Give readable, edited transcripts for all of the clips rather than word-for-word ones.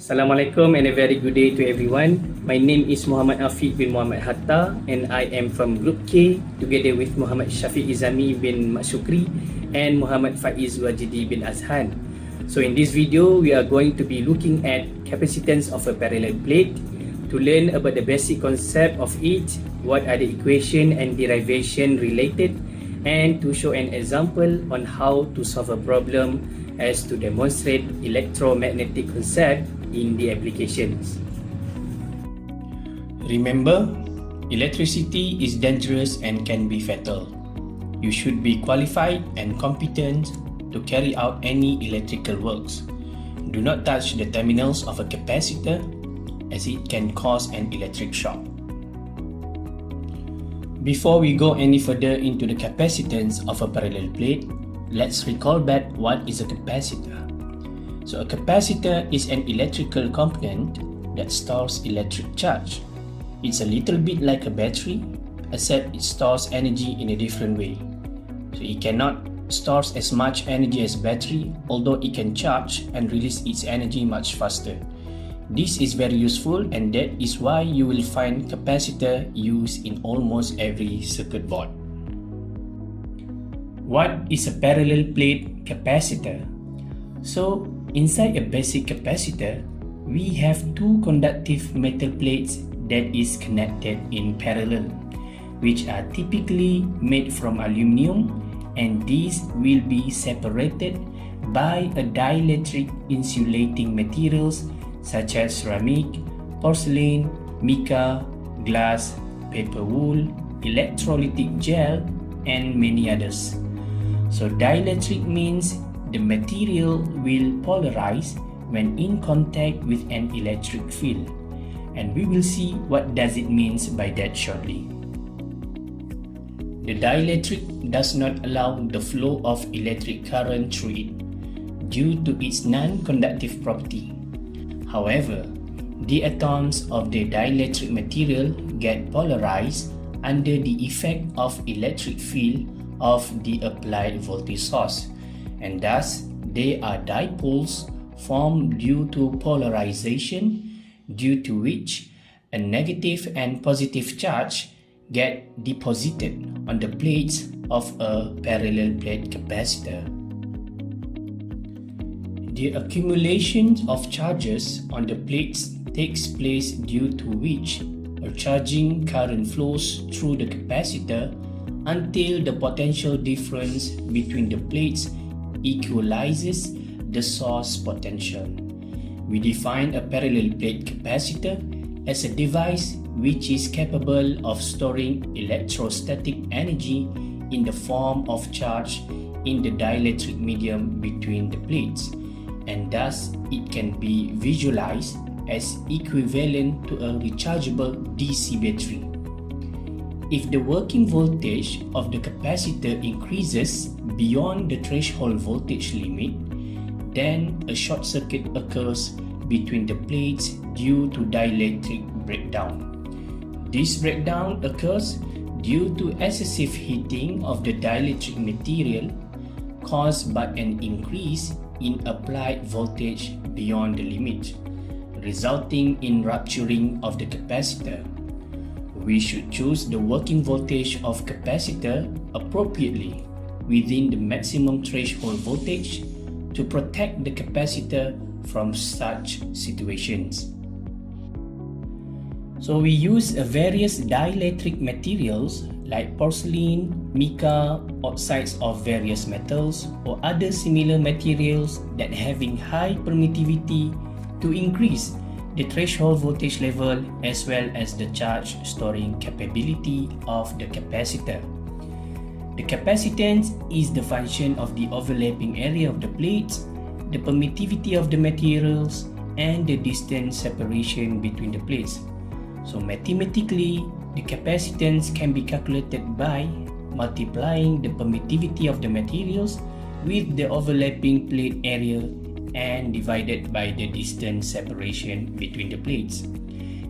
Assalamualaikum and a very good day to everyone. My name is Muhammad Afiq bin Muhammad Hatta and I am from Group K together with Muhammad Syafiq Izami bin Maksukri and Muhammad Faiz Wajidi bin Azhan. So in this video, we are going to be looking at capacitance of a parallel plate to learn about the basic concept of it, what are the equation and derivation related, and to show an example on how to solve a problem as to demonstrate electromagnetic concept in the applications. Remember, electricity is dangerous and can be fatal. You should be qualified and competent to carry out any electrical works. Do not touch the terminals of a capacitor as it can cause an electric shock. Before we go any further into the capacitance of a parallel plate, let's recall back what is a capacitor. So a capacitor is an electrical component that stores electric charge. It's a little bit like a battery, except it stores energy in a different way. So it cannot store as much energy as battery, although it can charge and release its energy much faster. This is very useful, and that is why you will find capacitor used in almost every circuit board. What is a parallel plate capacitor? So, inside a basic capacitor, we have two conductive metal plates that is connected in parallel, which are typically made from aluminum, and these will be separated by a dielectric insulating materials such as ceramic, porcelain, mica, glass, paper wool, electrolytic gel, and many others. So dielectric means the material will polarize when in contact with an electric field, and we will see what does it means by that shortly. The dielectric does not allow the flow of electric current through it due to its non-conductive property. However, the atoms of the dielectric material get polarized under the effect of electric field of the applied voltage source, and thus they are dipoles formed due to polarization, due to which a negative and positive charge get deposited on the plates of a parallel plate capacitor. The accumulation of charges on the plates takes place due to which a charging current flows through the capacitor until the potential difference between the plates equalizes the source potential. We define a parallel plate capacitor as a device which is capable of storing electrostatic energy in the form of charge in the dielectric medium between the plates, and thus it can be visualized as equivalent to a rechargeable DC battery. If the working voltage of the capacitor increases beyond the threshold voltage limit, then a short circuit occurs between the plates due to dielectric breakdown. This breakdown occurs due to excessive heating of the dielectric material caused by an increase in applied voltage beyond the limit, resulting in rupturing of the capacitor. We should choose the working voltage of capacitor appropriately within the maximum threshold voltage to protect the capacitor from such situations. So we use various dielectric materials like porcelain, mica, oxides of various metals, or other similar materials that having high permittivity to increase the threshold voltage level as well as the charge storing capability of the capacitor. The capacitance is the function of the overlapping area of the plates, the permittivity of the materials, and the distance separation between the plates. So mathematically, the capacitance can be calculated by multiplying the permittivity of the materials with the overlapping plate area and divided by the distance separation between the plates.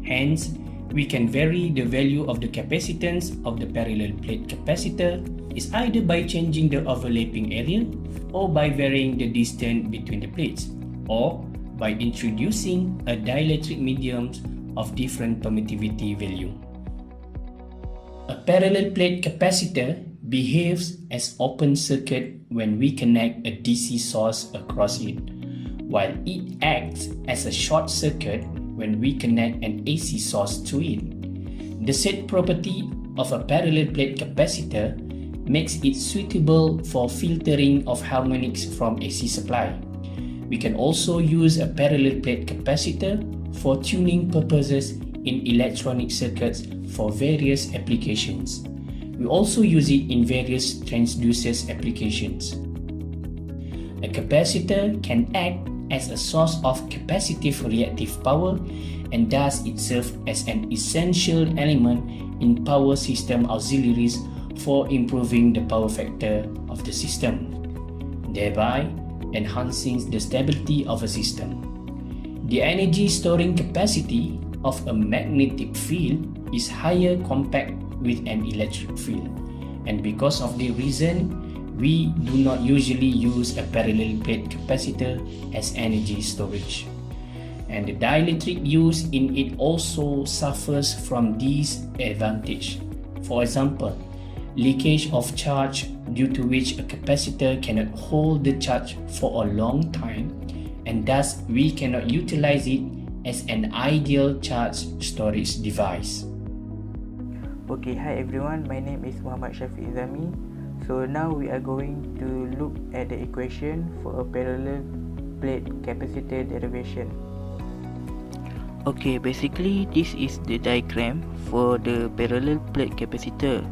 Hence, we can vary the value of the capacitance of the parallel plate capacitor is either by changing the overlapping area or by varying the distance between the plates, or by introducing a dielectric medium of different permittivity value. A parallel plate capacitor behaves as open circuit when we connect a DC source across it, while it acts as a short circuit when we connect an AC source to it. The said property of a parallel plate capacitor makes it suitable for filtering of harmonics from AC supply. We can also use a parallel plate capacitor for tuning purposes in electronic circuits for various applications. We also use it in various transducers applications. A capacitor can act as a source of capacitive reactive power and thus it serves as an essential element in power system auxiliaries for improving the power factor of the system, thereby enhancing the stability of a system. The energy storing capacity of a magnetic field is higher compared with an electric field, and because of the reason, we do not usually use a parallel plate capacitor as energy storage. And the dielectric use in it also suffers from this advantage. For example, leakage of charge due to which a capacitor cannot hold the charge for a long time, and thus we cannot utilize it as an ideal charge storage device. Okay, hi everyone, my name is Muhammad Shafiq Zami. So now we are going to look at the equation for a parallel plate capacitor derivation. Okay, basically this is the diagram for the parallel plate capacitor.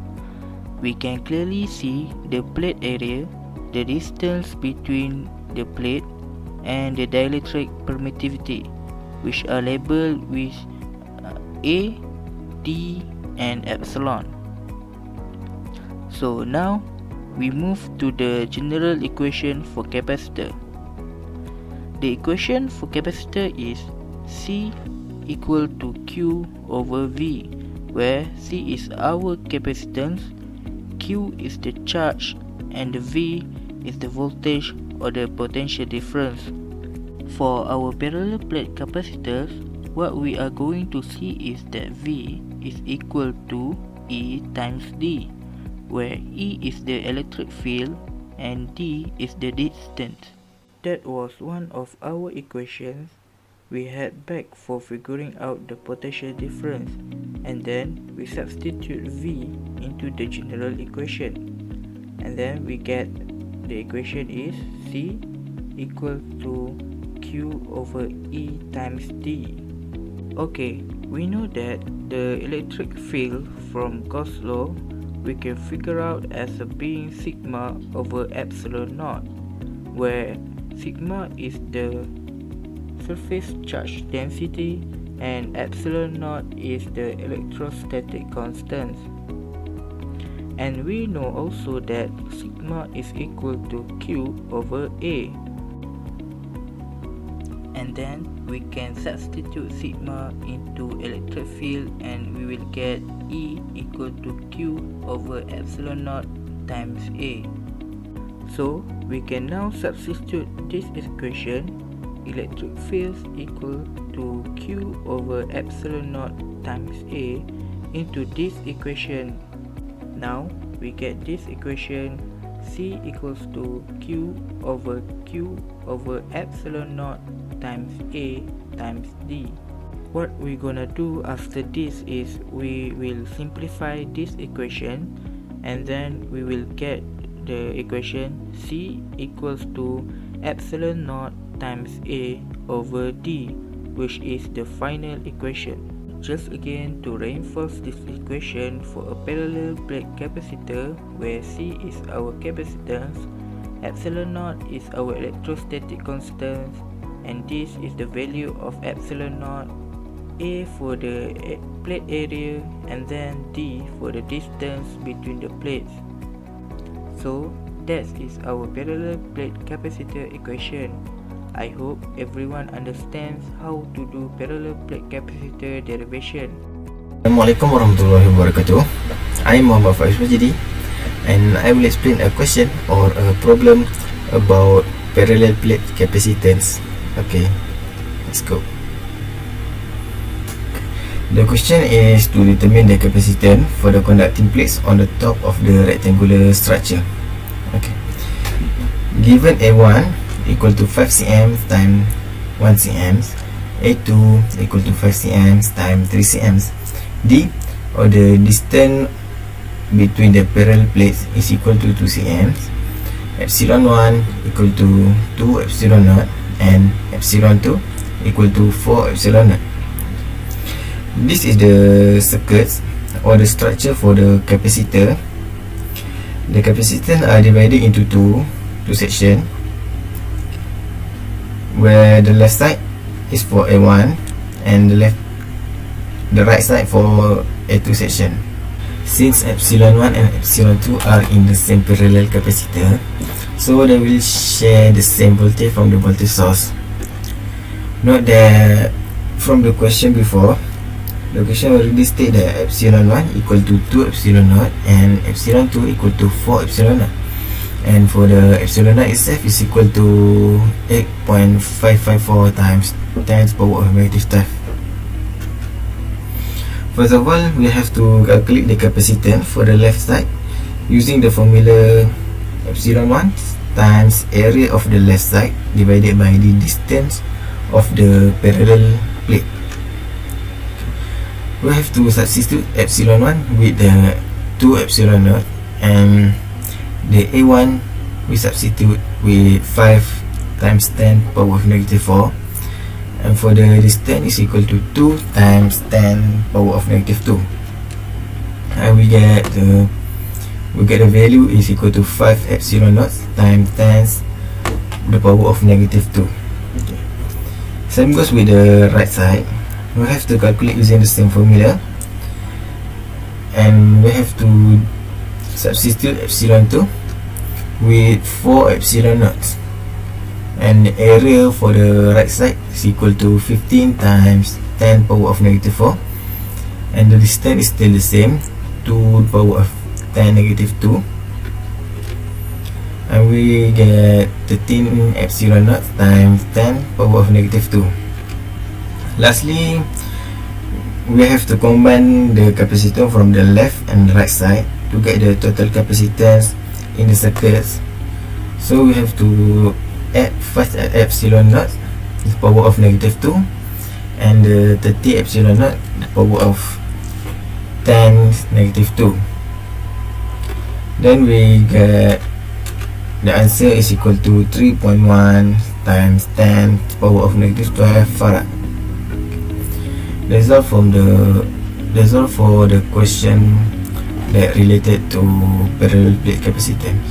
We can clearly see the plate area, the distance between the plate and the dielectric permittivity, which are labeled with A, D and epsilon. So now we move to the general equation for capacitor. The equation for capacitor is C equal to Q over V, where C is our capacitance, Q is the charge, and the V is the voltage or the potential difference. For our parallel plate capacitors, what we are going to see is that V is equal to E times D, where E is the electric field and D is the distance. That was one of our equations we had back for figuring out the potential difference, and then we substitute V into the general equation, and then we get the equation is C equal to Q over E times D. Okay, we know that the electric field from Gauss law we can figure out as a being sigma over epsilon naught, where sigma is the surface charge density and epsilon naught is the electrostatic constant. And we know also that sigma is equal to Q over A. And then we can substitute sigma into electric field and we will get E equal to Q over epsilon naught times A. So we can now substitute this equation, electric field equal to Q over epsilon naught times A, into this equation. Now we get this equation, C equals to Q over epsilon naught times A times D. What we're gonna do after this is we will simplify this equation and then we will get the equation C equals to epsilon naught times A over D, which is the final equation. Just again to reinforce this equation for a parallel plate capacitor where C is our capacitance, epsilon naught is our electrostatic constant, and this is the value of epsilon naught, A for the plate area, and then D for the distance between the plates. So that is our parallel plate capacitor equation. I hope everyone understands how to do parallel plate capacitor derivation. Assalamualaikum warahmatullahi wabarakatuh. I am Muhammad Faiz Majidi and I will explain a question or a problem about parallel plate capacitance. Okay, Let's go. The question is to determine the capacitance for the conducting plates on the top of the rectangular structure. Okay. Given A1 equal to 5 cm times 1 cm, A2 equal to 5 cm times 3 cm, D, or the distance between the parallel plates, is equal to 2 cm, epsilon 1 equal to 2 epsilon 0, and epsilon 2 equal to 4 epsilon 0. This is the circuits or the structure for the capacitor. The capacitance are divided into two sections, where the left side is for A1 and the right side for A2 section. Since epsilon 1 and epsilon 2 are in the same parallel capacitor, so they will share the same voltage from the voltage source. Note that from the question before, the question already state that epsilon 1 equal to 2 epsilon 0 and epsilon 2 equal to 4 epsilon 0. And for the epsilon 0 itself is equal to 8.554 times 10 to the power of negative 12. First of all, we have to calculate the capacitance for the left side using the formula epsilon 1 times area of the left side divided by the distance of the parallel plate. We have to substitute epsilon 1 with the 2 epsilon 0, and the A1 we substitute with 5 times 10 power of negative 4, and for the distance is equal to 2 times 10 power of negative 2, and we get the value is equal to 5 epsilon 0 times 10 the power of negative 2. Okay. Same goes with the right side. We have to calculate using the same formula, and we have to substitute epsilon 2 with 4 epsilon 0, and the area for the right side is equal to 15 times 10 power of negative 4, and the distance is still the same, 2 power of 10 negative 2, and we get 13 epsilon 0 times 10 power of negative 2. Lastly, we have to combine the capacitance from the left and right side to get the total capacitance in the circuits. So we have to add first epsilon 0, the power of negative 2, and the 30 epsilon 0, the power of 10 negative 2. Then we get the answer is equal to 3.1 times 10 power of negative 12 farad. Result for the question that related to parallel plate capacitance.